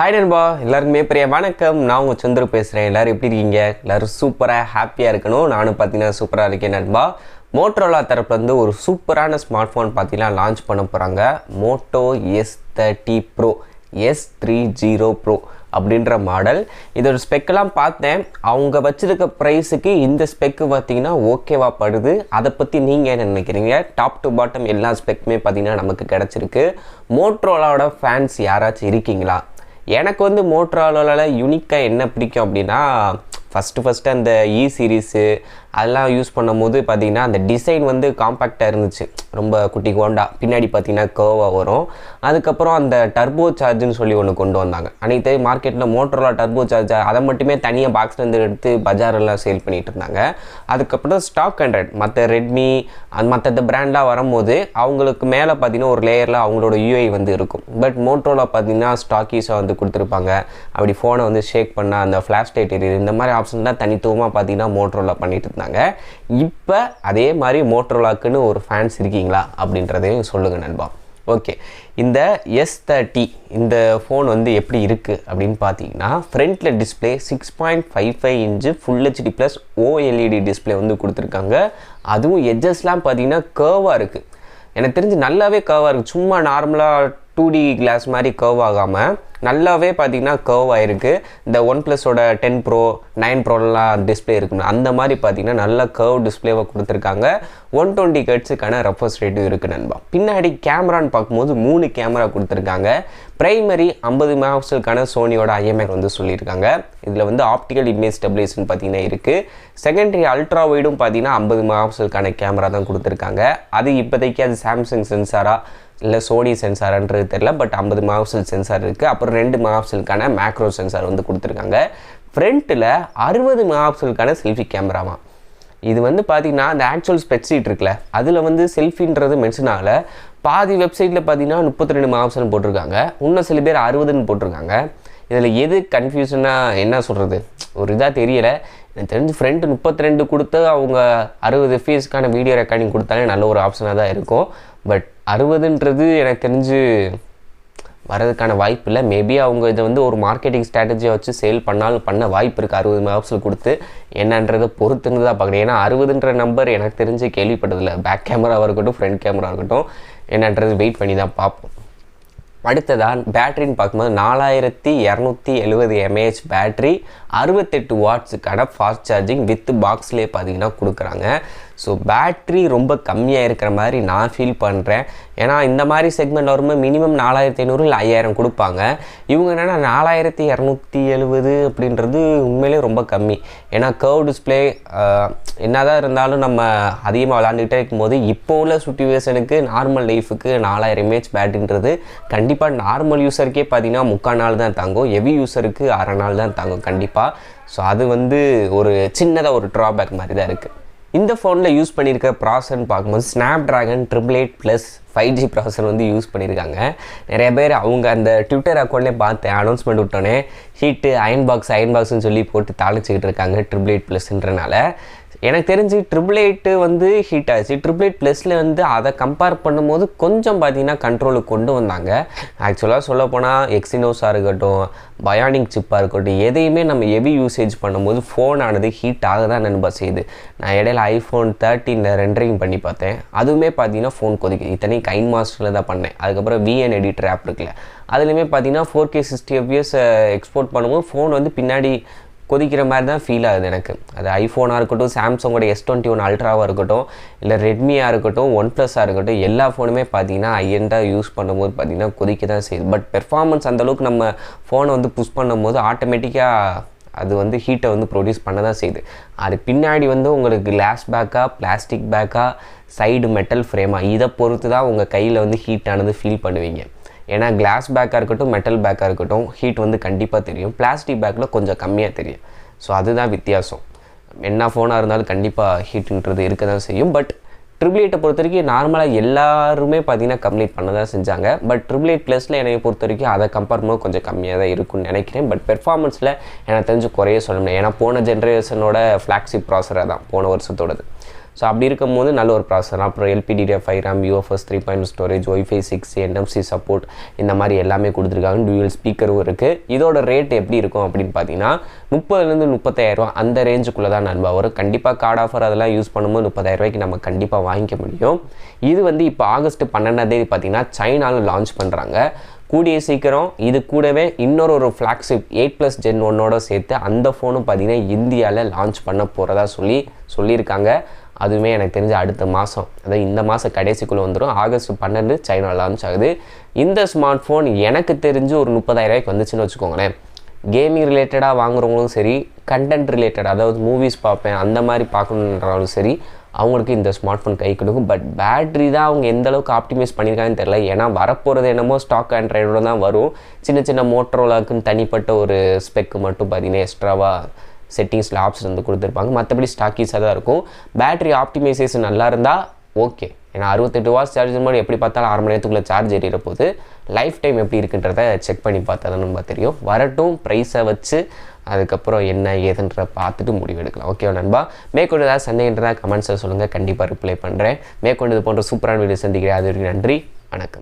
Hi நண்பா, எல்லாருக்குமே பெரிய வணக்கம். நான் உங்கள் சந்துரு பேசுகிறேன். எல்லோரும் எப்படி இருக்கீங்க? எல்லோரும் சூப்பராக ஹாப்பியாக இருக்கணும். நானும் பார்த்தீங்கன்னா சூப்பராக இருக்கேன் நண்பா. மோட்டோரோலா தரப்புலேருந்து ஒரு சூப்பரான ஸ்மார்ட் ஃபோன் பார்த்தீங்கன்னா லான்ச் பண்ண போகிறாங்க. Moto S30 pro S30 pro அப்படின்ற மாடல். இதோட ஸ்பெக்கெல்லாம் பார்த்தேன். அவங்க வச்சுருக்க ப்ரைஸுக்கு இந்த ஸ்பெக்கு பார்த்தீங்கன்னா ஓகேவா படுது. அதை பற்றி நீங்கள் என்ன நினைக்கிறீங்க? டாப் டு பாட்டம் எல்லா ஸ்பெக்குமே பார்த்தீங்கன்னா நமக்கு கிடச்சிருக்கு. மோட்டோரோலாவோட ஃபேன்ஸ் யாராச்சும் இருக்கீங்களா? எனக்கு வந்து மோட்டோரோலாவில் யூனிக்காக என்ன பிடிக்கும் அப்படின்னா, ஃபஸ்ட்டு அந்த சீரீஸு அதெல்லாம் யூஸ் பண்ணும்போது பார்த்திங்கன்னா அந்த டிசைன் வந்து காம்பேக்டாக இருந்துச்சு, ரொம்ப குட்டி கோண்டா. பின்னாடி பார்த்திங்கன்னா கர்வாக வரும். அதுக்கப்புறம் அந்த டர்போ சார்ஜுன்னு சொல்லி ஒன்று கொண்டு வந்தாங்க. அன்றைக்கி மார்க்கெட்டில் மோட்டோரோலா டர்போ சார்ஜ் அதை மட்டுமே தனியாக பாக்ஸ்லேருந்து எடுத்து பஜாரெல்லாம் சேல் பண்ணிகிட்டு இருந்தாங்க. அதுக்கப்புறம் ஸ்டாக் ஆண்ட்ராய்ட் மற்ற ரெட்மி மற்ற பிராண்டாக வரும்போது அவங்களுக்கு மேலே பார்த்திங்கன்னா ஒரு லேயரில் அவங்களோட யூஐ வந்து இருக்கும். பட் மோட்டோரோலா பார்த்திங்கன்னா ஸ்டாக்கீஸாக வந்து கொடுத்துருப்பாங்க. அப்படி ஃபோனை வந்து ஷேக் பண்ணால் அந்த ஃப்ளாஷ் லைட் எரியுது. இந்த மாதிரி ஆப்ஷன் தான் தனித்துவமாக பார்த்திங்கன்னா மோட்டோரோலா பண்ணிட்டு இருந்தாங்க. இப்போ அதே மாதிரி மோட்டோரோலாக்குன்னு ஒரு ஃபேன்ஸ் இருக்கீங்களா அப்படின்றதையும் சொல்லுங்கள் நண்பா. ஓகே, இந்த S30 இந்த ஃபோன் வந்து எப்படி இருக்குது அப்படின்னு பார்த்தீங்கன்னா, ஃப்ரண்ட்டில் display 6.55 inch full HD plus OLED display வந்து கொடுத்துருக்காங்க. அதுவும் எட்ஜஸ்லாம் பார்த்தீங்கன்னா கர்வாக இருக்குது. எனக்கு தெரிஞ்சு நல்லாவே கர்வாக இருக்குது. சும்மா நார்மலாக 2D கிளாஸ் மாதிரி கர்வ் ஆகாமல் நல்லாவே பார்த்தீங்கன்னா கர்வ் ஆகிருக்கு. இந்த OnePlusோட 10 Pro 9 Proலாம் டிஸ்பிளே இருக்குன்னு அந்த மாதிரி பார்த்தீங்கன்னா நல்ல கர்வ் டிஸ்பிளேவை கொடுத்துருக்காங்க. 120 ஹெர்ட்ஸுக்கான ரெஃப்ரெஷ் ரேட்டும் இருக்குது நண்பா. பின்னாடி கேமரான்னு பார்க்கும்போது 3 கேமரா கொடுத்துருக்காங்க. பிரைமரி 50 மெகாபிக்சலுக்கான சோனியோட IMX வந்து சொல்லியிருக்காங்க. இதில் வந்து ஆப்டிக்கல் இமேஜ் ஸ்டெபிலைசேஷன் பார்த்தீங்கன்னா இருக்குது. செகண்டரி அல்ட்ரா வைடும் பார்த்தீங்கன்னா 50 மெகாபிக்சலுக்கான கேமரா தான் கொடுத்துருக்காங்க. அது இப்போதைக்கு அது சாம்சங் சென்சாரா இல்லை சோனி சென்சார்ன்றது தெரில. பட் 50 மெகாபிக்சல் சென்சார் இருக்குது. அப்புறம் 2 மெகாபிக்சலுக்கான மேக்ரோ சென்சார் வந்து கொடுத்துருக்காங்க. ஃப்ரண்ட்டில் 60 மெகாபிக்சலுக்கான செல்ஃபி கேமராமா. இது வந்து பார்த்திங்கன்னா அந்த ஆக்சுவல் ஸ்பெக்ஷீட் இருக்குல்ல, அதில் வந்து செல்ஃபின்றது மென்ஷன் ஆகலை. பாதி வெப்சைட்டில் பார்த்தீங்கன்னா 32 மெகாபிக்சல் போட்டிருக்காங்க. இன்னும் சில பேர் 60ன்னு போட்டிருக்காங்க. இதில் எது கன்ஃபியூஷனாக என்ன சொல்கிறது ஒரு இதாக தெரியலை. எனக்கு தெரிஞ்சு ஃப்ரண்ட் 32 கொடுத்து அவங்க 60 FPS வீடியோ ரெக்கார்டிங் கொடுத்தாலே நல்ல ஒரு ஆப்ஷனாக தான் இருக்கும். பட் 60ன்றது எனக்கு தெரிஞ்சு வரதுக்கான வாய்ப்பு இல்லை. மேபி அவங்க இதை வந்து ஒரு மார்க்கெட்டிங் ஸ்ட்ராட்டஜியை வச்சு சேல் பண்ணாலும் பண்ண வாய்ப்பு இருக்குது. 60 மெகாபிக்சல் கொடுத்து என்னன்றதை பொறுத்துன்னு தான் பார்க்கணும். ஏன்னா 60ன்ற நம்பர் எனக்கு தெரிஞ்சு கேள்விப்பட்டதில்லை. பேக் கேமராவாக இருக்கட்டும் ஃப்ரண்ட் கேமரா இருக்கட்டும், என்னன்றது வெயிட் பண்ணி தான் பார்ப்போம். அடுத்ததான் பேட்டரின்னு பார்க்கும்போது 4270 mAh பேட்ரி, 68 வாட்ஸுக்கான ஃபாஸ்ட் சார்ஜிங் வித் பாக்ஸ்லேயே பார்த்தீங்கன்னா கொடுக்குறாங்க. ஸோ பேட்ரி ரொம்ப கம்மியாக இருக்கிற மாதிரி நான் ஃபீல் பண்ணுறேன். ஏன்னா இந்த மாதிரி செக்மெண்ட் வரும்போது மினிமம் 4500 இல்லை 5000 கொடுப்பாங்க. இவங்க என்னென்னா 4270 அப்படின்றது உண்மையிலே ரொம்ப கம்மி. ஏன்னா கர்வ் டிஸ்பிளே என்ன தான் இருந்தாலும் நம்ம அதிகமாக விளாண்டுக்கிட்டே இருக்கும்போது இப்போ உள்ள சுச்சுவேஷனுக்கு நார்மல் லைஃபுக்கு 4000 mAh பேட்டரின்றது கண்டிப்பாக நார்மல் யூஸருக்கே பார்த்தீங்கன்னா 3/4 நாள் தான் தாங்கும். ஹெவி யூஸருக்கு 1/2 நாள் தான் தாங்கும் கண்டிப்பாக. ஸோ அது வந்து ஒரு சின்னதாக ஒரு ட்ராபேக் மாதிரி தான் இருக்குது. இந்த ஃபோனில் யூஸ் பண்ணியிருக்க ப்ராசர்னு பார்க்கும்போது Snapdragon 888+ 5G ப்ராசர் வந்து யூஸ் பண்ணியிருக்காங்க. நிறைய பேர் அவங்க அந்த ட்விட்டர் அக்கௌண்ட்லேயே பார்த்தேன், அனௌன்ஸ்மெண்ட் விட்டோன்னே ஹீட்டு அயன் பாக்ஸ்ன்னு சொல்லி போட்டு தாளிச்சிக்கிட்டு இருக்காங்க 888+ன்றனால. எனக்கு தெரிஞ்சு 888 வந்து ஹீட் ஆச்சு. 888+ல வந்து அதை கம்பேர் பண்ணும்போது கொஞ்சம் பார்த்தீங்கன்னா கண்ட்ரோலுக்கு கொண்டு வந்தாங்க. ஆக்சுவலாக சொல்லப்போனால் எக்ஸினோஸாக இருக்கட்டும், பயானிக் சிப்பாக இருக்கட்டும், எதையுமே நம்ம ஹெவி யூசேஜ் பண்ணும்போது ஃபோன் ஆனது ஹீட் ஆக தான் நண்பா செய்யுது. நான் இடையில iPhone 13 ரெண்டரிங் பண்ணி பார்த்தேன். அதுவுமே பார்த்தீங்கன்னா ஃபோன் கொதிக்குது. இத்தனை கைன் மாஸ்டரில் தான் பண்ணேன். அதுக்கப்புறம் VN எடிட்டர் ஆப் இருக்குல்ல, அதுலேயுமே பார்த்தீங்கன்னா 4K 60 FPS எக்ஸ்போர்ட் பண்ணும்போது ஃபோன் வந்து பின்னாடி கொதிக்கிற மாதிரி தான் ஃபீல் ஆகுது எனக்கு. அது ஐஃபோனாக இருக்கட்டும், சாம்சங்கோட S21 அல்ட்ராவாக இருக்கட்டும், இல்லை ரெட்மியாக இருக்கட்டும், OnePlusஆக இருக்கட்டும், எல்லா ஃபோனுமே பார்த்தீங்கன்னா ஹையண்டாக யூஸ் பண்ணும்போது பார்த்தீங்கன்னா கொதிக்க தான் செய்யுது. பட் பெர்ஃபார்மன்ஸ் அந்தளவுக்கு நம்ம ஃபோனை வந்து புஷ் பண்ணும்போது ஆட்டோமேட்டிக்காக அது வந்து ஹீட்டை வந்து ப்ரொடியூஸ் பண்ண தான் செய்யுது. அது பின்னாடி வந்து உங்களுக்கு கிளாஸ் பேக்காக, பிளாஸ்டிக் பேக்காக, சைடு மெட்டல் ஃப்ரேமாக, இதை பொறுத்து தான் உங்கள் கையில் வந்து ஹீட்டானது ஃபீல் பண்ணுவீங்க. ஏன்னா கிளாஸ் பேக்காக இருக்கட்டும், மெட்டல் பேக்காக இருக்கட்டும், ஹீட் வந்து கண்டிப்பாக தெரியும். பிளாஸ்டிக் பேக்கில் கொஞ்சம் கம்மியாக தெரியும். ஸோ அதுதான் வித்தியாசம். என்ன ஃபோனாக இருந்தாலும் கண்டிப்பாக ஹீட்டுன்றது இருக்க தான் செய்யும். பட் 888 பொறுத்த வரைக்கும் நார்மலாக எல்லாருமே பார்த்தீங்கன்னா கம்ப்ளீட் பண்ண தான் செஞ்சாங்க. பட் 888+ல என்னை பொறுத்த வரைக்கும் அதை கம்பேர் பண்ணும்போது கொஞ்சம் கம்மியாக தான் இருக்கும்னு நினைக்கிறேன். பட் பெர்ஃபார்மன்ஸில் எனக்கு தெரிஞ்சு குறைய சொல்ல முடியாது. ஏன்னா போன ஜென்ரேஷனோட ஃப்ளாக்ஷிப் ப்ராசராக தான் போன வருஷத்தோடது. ஸோ அப்படி இருக்கும்போது நல்ல ஒரு ப்ராசஸர். அப்புறம் LPDDR5 RAM, UFS 3.0 storage, WiFi6, NFC support இந்த மாதிரி எல்லாமே கொடுத்துருக்காங்க. டூயல் ஸ்பீக்கரும் இருக்குது. இதோட ரேட் எப்படி இருக்கும் அப்படின்னு பார்த்தீங்கன்னா 30,000 35,000 அந்த ரேஞ்சுக்குள்ளே தான் நண்பா வரும். கண்டிப்பாக கார்டு ஆஃபர் அதெல்லாம் யூஸ் பண்ணும்போது 30,000 நம்ம கண்டிப்பாக வாங்கிக்க முடியும். இது வந்து இப்போ ஆகஸ்ட் 12 பார்த்தீங்கன்னா சைனாவில் லான்ச் பண்ணுறாங்க. கூடிய சீக்கிரம் இது கூடவே இன்னொரு ஃப்ளாக்ஷிப் 8+ Gen 1 சேர்த்து அந்த ஃபோனும் பார்த்தீங்கன்னா இந்தியாவில் லான்ச் பண்ண போகிறதா சொல்லியிருக்காங்க. அதுவுமே எனக்கு தெரிஞ்ச அடுத்த மாதம், அதாவது இந்த மாதம் கடைசிக்குள்ளே வந்துடும். ஆகஸ்ட் 12 சைனா லான்ச் ஆகுது. இந்த ஸ்மார்ட் ஃபோன் எனக்கு தெரிஞ்சு ஒரு 30,000 வந்துச்சுன்னு வச்சுக்கோங்களேன். கேமிங் ரிலேட்டடாக வாங்குறவங்களும் சரி, கண்டென்ட் ரிலேட்டட் அதாவது மூவிஸ் பார்ப்பேன் அந்த மாதிரி பார்க்கணுன்றாலும் சரி, அவங்களுக்கு இந்த ஸ்மார்ட் ஃபோன் கை கொடுக்கும். பட் பேட்ரி தான் அவங்க எந்த அளவுக்கு ஆப்டிமைஸ் பண்ணியிருக்காங்கன்னு தெரியல. ஏன்னா வரப்போகிறது என்னமோ ஸ்டாக் ஆண்ட்ராய்டோட தான் வரும். சின்ன மோட்டரோலாக்குன்னு தனிப்பட்ட ஒரு ஸ்பெக்கு மட்டும் பார்த்தீங்கன்னா எக்ஸ்ட்ராவாக செட்டிங்ஸில் ஆப்ஷன் வந்து கொடுத்துருப்பாங்க. மற்றபடி ஸ்டாக்கீஸாக தான் இருக்கும். பேட்ரி ஆப்டிமைசேஷன் நல்லா இருந்தால் ஓகே. ஏன்னா 68 வாட்ஸ் சார்ஜர் மாதிரி எப்படி பார்த்தாலும் 1/2 மணி நேரத்துக்குள்ளே சார்ஜ் ஏறிற போது லைஃப் டைம் எப்படி இருக்குன்றத செக் பண்ணி பார்த்தா தான் நம்ம தெரியும். வரட்டும், ப்ரைஸை வச்சு அதுக்கப்புறம் என்ன ஏதுன்ற பார்த்துட்டு முடிவு எடுக்கலாம். ஓகேவா நண்பா? மேற்கொண்டு ஏதாவது சந்தேகன்றதா கமெண்ட்ஸில் சொல்லுங்கள், கண்டிப்பாக ரிப்ளை பண்ணுறேன். மேற்கொண்டு இது போன்ற சூப்பரான வீடியோ சந்திக்கிறேன். அது வரைக்கும் நன்றி, வணக்கம்.